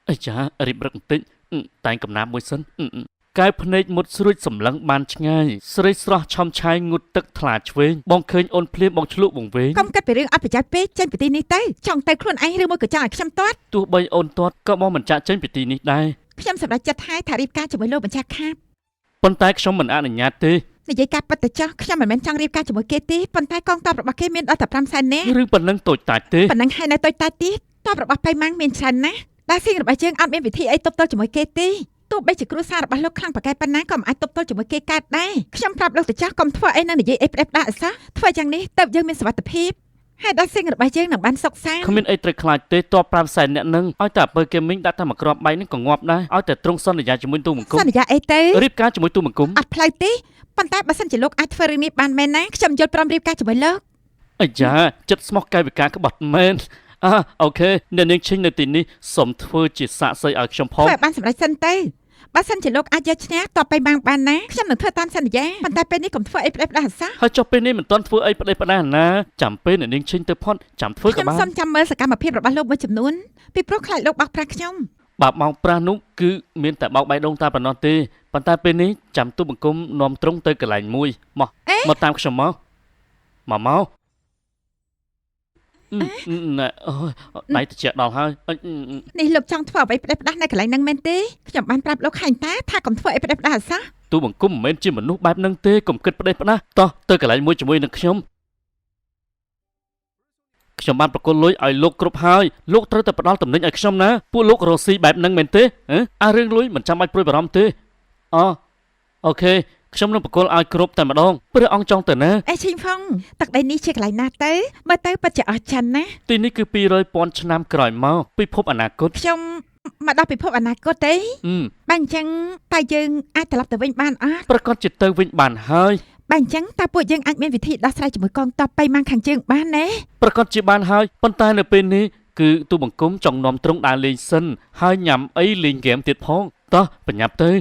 អាចារ្យរៀបរឹកបន្តិចតែងកំណាប់មួយសិនកែភ្នែកមុតស្រួចសម្លឹងបានឆ្ងាយស្រីស្រស់ឆំឆាយងូតទឹកថ្លាឆ្វេងបងឃើញអូនភ្លាមបងឆ្លក់វង្វេងកុំគិតពីរឿងអត់ប្រយោជន៍ពេកចេញពីទីនេះទៅចង់ទៅខ្លួនឯងឬមួយក៏ចង់ឲ្យខ្ញុំទាត់ទោះបីអូនទាត់ក៏បងមិនចាក់ចេញពីទីនេះដែរខ្ញុំសម្រេចចិត្តហើយថារៀបការជាមួយលោកបញ្ជាខាតប៉ុន្តែខ្ញុំមិនអនុញ្ញាតទេនិយាយការពិតទៅចោះខ្ញុំមិនមែនចង់រៀបការជាមួយគេទេប៉ុន្តែកងទ័ពរបស់គេមានដល់តែ5សែននាក់រឿងប៉ុណ្ណឹងតូចតាចទេប៉ុណ្ណឹងហើយនៅតូចតាចទៀតទ័ពរបស់បៃម៉ាំងមានច្រើនណាស់ដែលស៊ីងរបស់យើងអត់មានវិធីអីទប់ទល់ជាមួយគេទេទោះបីជាគ្រួសាររបស់លោកខ្លាំងប៉កែប៉ុណ្ណាក៏មិនអាចទប់ទល់ជាមួយគេកើតដែរខ្ញុំប្រាប់លោកទៅចាស់កុំធ្វើអីនៅនិយាយអីផ្ដេសផ្ដាសអីសោះធ្វើយ៉ាងនេះទៅយើងមានសុវត្ថិភាពហើយដល់ស៊ីងរបស់យើងនឹងបានសុខសាន្តគ្មានអីត្រូវខ្លាចទេតប5សែនអ្នកនឹងឲ្យតែបើគេមីងដាក់តែមួយគ្រាប់បែកនឹងក៏ងាប់ដែរឲ្យតែត្រង់សន្យាជាមួយទូមង្គមសន្យាអីទៅរៀបការជាមួយទូមង្គមអត់ផ្លូវទេប៉ុន្តែបើសិនជាលោកអាចធ្វើរឿងនេះបានមែនណាខ្ញុំយល់ព្រមរៀបការជាមួយលោកអាយ៉ាចិត្តស្មោះកាយវិការក្បត់មែនអូខេអ្នកនាងឈិញនៅទីនេះសូមធ្វើជាសាក្សីឲ្យខ្ញុំផងធ្វើបានសម្រេចសិនទៅបើសិនជាលោកអាចយកឈ្នះតបទៅបានណាខ្ញុំនឹងធ្វើតាមសន្យាប៉ុន្តែពេលនេះកុំធ្វើអីផ្ដេសផ្ដាសសោះហើយចុះពេលនេះមិនទាន់ធ្វើអីផ្ដេសផ្ដាសណាចាំពេលអ្នកនាងឈិញទៅផុតចាំធ្វើក៏បានខ្ញុំសូមចាំមើលសកម្មភាពរបស់លោកមួយចំនួនពីព្រោះខ្លាចលោកបោកប្រាស់ខ្ញុំបើបោកប្រាស់នោះគឺមានតែបោកបៃដងតែប៉ុណ្ណោះទេប៉ុន្តែពេលនេះចាំទូបង្គំនាំត្រង់ទៅកន្លែងមួយមកតាមខ្ញុំមកណែអូយដៃត្រជាក់ដល់ហើយនេះលោកចង់ធ្វើអ្វីផ្ដេសផ្ដាសនៅកន្លែងហ្នឹងមែនទេខ្ញុំបានប្រាប់លោកខែងតាថាកុំធ្វើអីផ្ដេសផ្ដាសសោះទូបង្គំមិនមែនជាមនុស្សបែបហ្នឹងទេកុំគិតផ្ដេសផ្ដាសតោះទៅកន្លែងមួយជាមួយនឹងខ្ញុំបានប្រគល់លុយឲ្យលោកគ្រប់ហើយលោកត្រូវតែផ្ដល់តំណែងឲ្យខ្ញុំណាពួកលោករស់ស៊ីបែបហ្នឹងមែនទេរឿងលុយមិនចាំបាច់ព្រួយបារម្ភទេអូខេខ្ញុំនឹងប្រគល់ឲ្យគ្រប់តែម្ដងព្រះអង្គចង់ទៅណាឈីងផុងទឹកដីនេះជាកន្លែងណាទៅមើលទៅពិតជាអស្ចារ្យណាស់ទីនេះគឺ200,000ឆ្នាំក្រោយមកពិភពអនាគតខ្ញុំមកដល់ពិភពអនាគតទេបើអញ្ចឹងតែយើងអាចត្រឡប់ទៅវិញបានអត់ប្រកាសជាទៅវិញបានហើយបើអញ្ចឹងតើពួកយើងអាចមានវិធីដោះស្រាយជាមួយកងទ័ពបៃម៉ាំងខាងជើងបានទេប្រកាសជាបានហើយប៉ុន្តែនៅពេលនេះគឺទូបង្គំចង់នាំត្រង់ដើរលេងសិនហើយញ៉ាំអីលេងហ្គេមទៀតផងតោះបញ្ញាប់ទៅ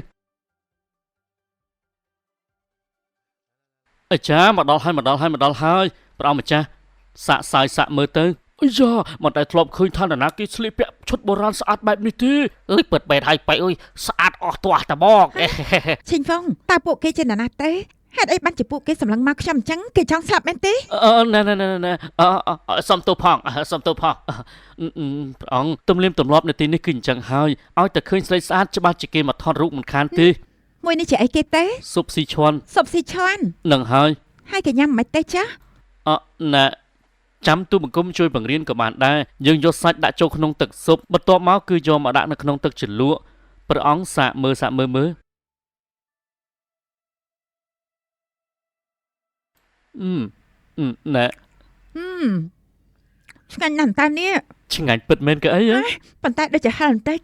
អាចារ្យមកដល់ហើយព្រះអង្គម្ចាស់សាក់សាយសាក់មើលទៅអាយ៉ាមិនដែលធ្លាប់ឃើញឋានណាគេស្លៀកពាក់ឈុតបុរាណស្អាតបែបនេះទេពិតបែបហើយបែបអើយស្អាតអស់ទាស់តបងឈិញហ្វុងតើពួកគេជាណាទេហេតុអីបានជាពួកគេសម្លឹងមកខ្ញុំអញ្ចឹងគេចង់ស្លាប់មែនទេណែសំទោសផងព្រះអង្គទំនៀមទម្លាប់នៅទីនេះគឺអញ្ចឹងហើយឲ្យតែឃើញស្រីស្អាតច្បាស់ជាគេមកថតរូបមិនខានទេមួយនេះជាអីគេទេស៊ុបស៊ីឈွန်នឹងហើយគេញ៉ាំមិនទេចាណែចាំទូបង្គំជួយបង្រៀនក៏បានដែរយើងយកសាច់ដាក់ចូលក្នុងទឹកស៊ុបបន្ទាប់មកគឺយកមកដាក់នៅក្នុងទឹកជ្រលក់ព្រះអង្គសាកមើលណែឆ្ងាញ់ណាស់តើនេះឆ្ងាញ់ពិតមែនគេអីប៉ុន្តែដូចជាហឹរបន្តិច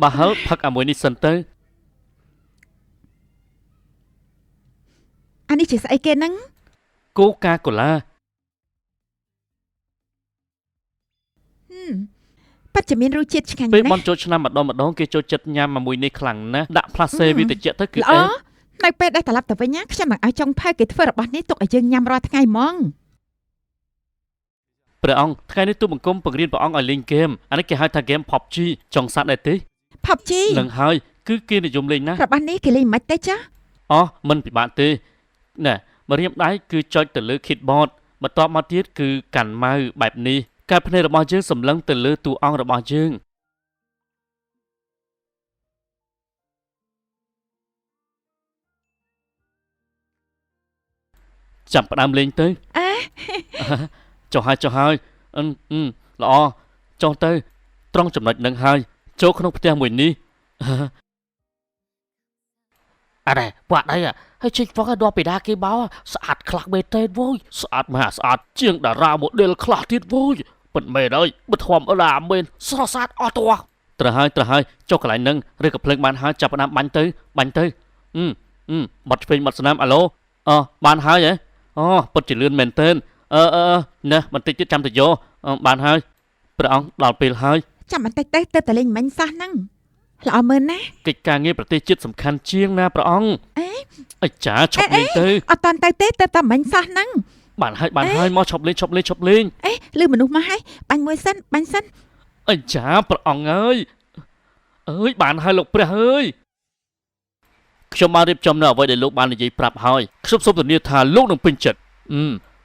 បើហឹរផឹកអាមួយនេះសិនទៅអានេះជាស្អីគេហ្នឹងកូកាកូឡាប៉ាត់ជាមានរសជាតិឆ្ងាញ់ណាស់ពេលបនចូលឆ្នាំម្ដងគេចូលចិត្តញ៉ាំមួយនេះខ្លាំងណាស់ដាក់ផ្លាសេវាតិចទៅគឺអីនៅពេលដែលត្រឡប់ទៅវិញខ្ញុំនឹងឲ្យចុងផៅគេធ្វើរបស់នេះទុកឲ្យយើងញ៉ាំរាល់ថ្ងៃហ្មងព្រះអង្គថ្ងៃនេះទូបង្គំបង្រៀនព្រះអង្គឲ្យលេងហ្គេមអានេះគេហៅថាហ្គេម PUBG ចង់សាត់ដែរទេ PUBG នឹងហើយគឺគេនិយមលេងណាស់របស់នេះគេលេងមិនទេចាមិនពិបាកទេណែមករៀមដៃគឺចុចទៅលើ keyboard បន្ទាប់មកទៀតគឺកាន់ម៉ៅបែបនេះកែភ្នែករបស់យើងសម្លឹងទៅលើតួអង្គរបស់យើងចាប់ផ្ដើមលេងទៅចុះហើយល្អចុះទៅត្រង់ចំណុចនឹងហើយចូលក្នុងផ្ទះមួយនេះអរ៉េពួកអីហើយជិះហ្វុកដល់ពីដាគេបោស្អាតខ្លះមែនទេវ៉យស្អាតមហាស្អាតជាងតារា model ខ្លះទៀតវ៉យពិតមែនហើយបើធម្មតាមែនស្រស់ស្អាតអស់ទាស់ត្រូវហើយចុះកន្លែងហ្នឹងឬក៏ភ្លើងបានហើយចាប់ផ្ដើមបាញ់ទៅបត់ឆ្វេងបត់ស្នាមអាឡូបានហើយហ៎ពិតជាលឿនមែនទែនណែបន្តិចទៀតចាំទៅយកបានហើយព្រះអង្គដល់ពេលហើយចាំបន្តិចទៅតែលេងមិញសោះហ្នឹងល្អមើលណាកិច្ចការងារប្រទេសជាតិសំខាន់ជាងណាព្រះអង្គអាចារ្យឈប់លេងទៅអត់តាន់ទៅទេតែមិញសោះហ្នឹងបានហើយមកឈប់លេងឮមនុស្សមកហើយបាញ់មួយសិនអាចារ្យព្រះអង្គអើយ អើយបានហើយលោកព្រះអើយខ្ញុំបានរៀបចំនៅអ្វីដែលលោកបាននិយាយប្រាប់ហើយខ្ញុំសូមធានាថាលោកនឹងពេញចិត្ត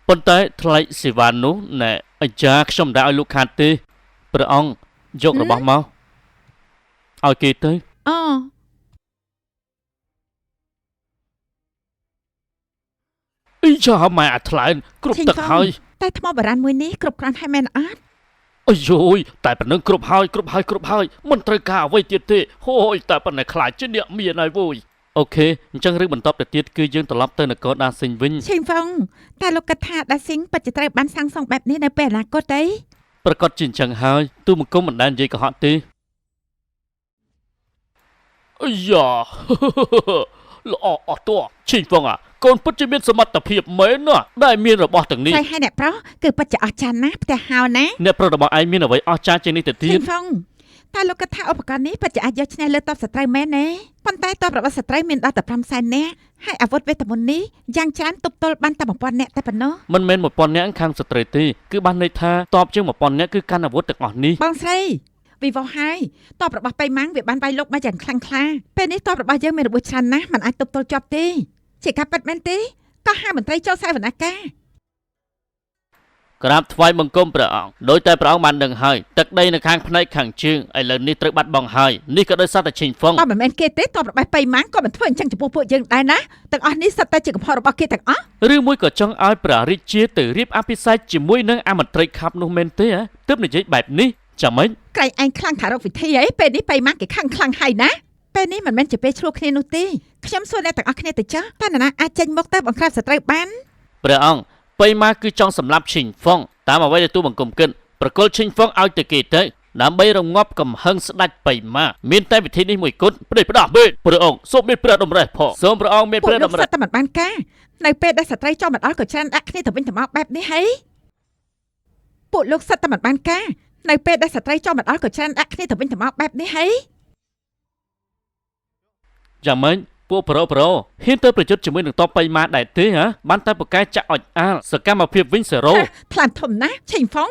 ប៉ុន្តែថ្លៃសេវានោះណែអាចារ្យខ្ញុំមិនដែលឲ្យលោកខាតទេព្រះអង្គយករបស់មកឲ្យគេទៅ អូ អីចាម៉ែអាថ្លែនគ្រប់ទឹកហើយ តែថ្មបារាណមួយនេះគ្រប់គ្រាន់ហើយមែនអត់ អើយយយតែប៉ុណ្្នឹងគ្រប់ហើយមិនត្រូវការអ្វីទៀតទេហូយតែប៉ុណ្ណេះខ្លាចជាអ្នកមានហើយវូយអូខេអញ្ចឹងរឿងបន្តទៅទៀតគឺយើងត្រឡប់ទៅនគរដាស៊ីងវិញ ឈីងហ្វុងតែលោកគិតថាដាស៊ីងពិតជាត្រូវបានសាងសង់បែបនេះនៅពេលអនាគតទេ ប្រកាសជាអញ្ចឹងហើយទូមង្គមមិនដែលនិយាយកុហកទេអាយ៉ា ល្អអត់តោះឈីងហ្វុងកូនពិតជាមានសមត្ថភាពមែនណាស់ដែលមានរបស់ទាំងនេះ ស្រីហើយអ្នកប្រុសគឺពិតជាអស្ចារ្យណាស់ផ្ទះហោណា អ្នកប្រុសរបស់ឯងមានអ្វីអស្ចារ្យជាងនេះទៅទៀ ឈី ត ងហ្វុងតែលោកគិតថាឧបករណ៍នេះពិតជាអាចយកឈ្នះលើតបសត្រូវមែនទេប៉ុន្តែតបរបស់សត្រូវមានដល់តែ5សែននាក់ហើយអាវុធវេទមន្តនេះយ៉ាងច្រើនទប់ទល់បានតែ1000នាក់តែប៉ុណ្ណោះ មិនមែន1000នាក់ខាងសត្រូវទេគឺបានន័យថាតបជាង1000នាក់គឺកាន់អាវុធទាំងអស់នេះ បងស្រីវិវោហើយតបរបស់បៃម៉ាំងវាបានវាយលុកមកយ៉ាងខ្លាំងក្លាពេលនេះតបរបស់យើងមានរបួសច្រើនណាស់មិនអាចទប់ទល់ជាប់ទេជាការប៉ັດមែនទេក៏ហាមន្ត្រីចូលសវនកម្ម ក្រាបថ្វាយបង្គំព្រះអង្គដោយតែព្រះអង្គបានដឹងហើយទឹកដីនៅខាងផ្នែកខាងជើងឥឡូវនេះត្រូវបាត់បង់ហើយនេះក៏ដោយសារតែឈិញហ្វុង បើមិនមែនគេទេតបរបស់បៃម៉ាំងក៏មិនធ្វើអញ្ចឹងចំពោះពួកយើងដែរណាទាំងអស់នេះសិតតែជាកំហុសរបស់គេទាំងអស់ ឬមួយក៏ចង់ឲ្យព្រះរាជាទៅរៀបអភិសេកជាមួយនឹងអមន្ត្រីខាប់នោះមែនទេទើបនិយាយបែបនេះចាំមិន ក្រែងឯងខ្លាំងថារកវិធីអីពេលនេះបៃម៉ាំងគេខ្លាំងហើយណាពេលនេះមិនមែនជាពេលឆ្លោះគ្នានោះទេខ្ញុំសួរអ្នកទាំងអស់គ្នាទៅចុះតើនរណាអាចចេញមកទៅបង្ក្រាបសត្រូវបាន ព្រះអង្គបៃម៉ាគឺចង់សម្លាប់ឈិញហ្វុងតាមអ្វីដែលទូបង្គំគិតប្រគល់ឈិញហ្វុងឲ្យទៅគេទៅដើម្បីរងាប់កំហឹងស្ដេចបៃម៉ាមានតែវិធីនេះមួយគត់ប្រេះផ្ដាស់បេតព្រះអង្គសូមមានព្រះតម្រេះផងសូមព្រះអង្គមានព្រះតម្រេះ តែមិនបានការនៅពេលដែលសត្រូវចូលមកដល់ក៏ច្រើនដាក់គ្នាទៅវិញទៅមកបែបនេះហីពួកលោកសិតតែមិនបានការនៅពេលដែលសត្រូវចូលមកដល់ក៏ច្រើនដាក់គ្នាទៅវិញទៅមកបែបនេះហី យ៉ាងម៉េចពួកប្រូហ៊ានទៅប្រយុទ្ធជាមួយនឹងតបបៃម៉ាដែរទេបានតែប្រកែចាក់អុចអាលសកម្មភាពវិញសេរ៉ូ ថ្លាមធំណាស់ឆេងហ្វុង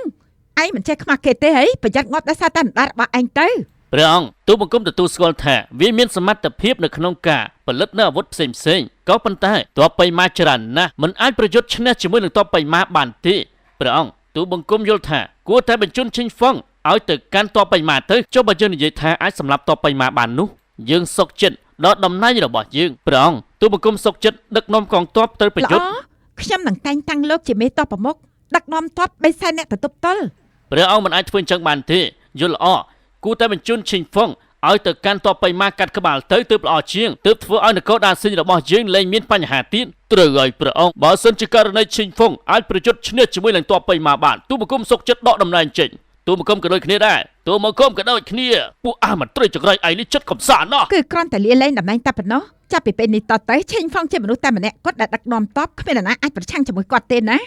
ឯងមិនចេះខ្មាស់គេទេហីប្រយ័ត្នងាប់ដោយសារតែអណ្ដាតរបស់ឯងទៅ ព្រះអង្គទូបង្គំទទួលស្គាល់ថាវាមានសមត្ថភាពនៅក្នុងការផលិតនៅអាវុធផ្សេងក៏ប៉ុន្តែតបបៃម៉ាច្រើនណាស់មិនអាចប្រយុទ្ធឈ្នះជាមួយនឹងតបបៃម៉ាបានទេព្រះអង្គទូបង្គំយល់ថាគួរតែបញ្ជូនឈិញហ្វុងឲ្យទៅកាន់តបបៃម៉ាទៅចុះបើយើងនិយាយថាអាចសម្លាប់តបបៃម៉ាបាននោះយើងសុកចិត្តដល់តំណែងរបស់យើងព្រះអង្គទូបង្គំសុកចិត្តដឹកនាំកងទ័ពទៅប្រយុទ្ធ ខ្ញុំនឹងតែងតាំងលោកជាមេតបប្រមុខដឹកនាំទ័ព3សែនអ្នកទៅទប់ទល់ ព្រះអង្គមិនអាចធ្វើអញ្ចឹងបានទេយល់ល្អគួរតែបញ្ជូនឈិញហ្វុងឲ្យទៅកាន់តបបៃម៉ាកាត់ក្បាលទៅទើបល្អជាងទើបធ្វើឲ្យនគរដាស៊ីងរបស់យើងលែងមានបញ្ហាទៀតត្រូវហើយព្រះអង្គបើសិនជាករណីឈិញហ្វុងអាចប្រយុទ្ធឈ្នះជាមួយនឹងតបបៃម៉ាបានទូបង្គំសុកចិត្តដកតំណែងចេញទូបង្គំក៏ដូចគ្នាដែរទូបង្គំក៏ដូចគ្នាពួកអះមន្ត្រីចង្រៃឯនេះចិត្តកំសាន្តណាស់ គឺគ្រាន់តែលាលែងតំណែងតែប៉ុណ្ណោះចាប់ពីពេលនេះតទៅឆេងហ្វុងជាមនុស្សតែម្នាក់គាត់ដែលដឹកនាំទ័ពគ្មាននរណាអាចប្រឆាំងជាមួយគាត់ទេណា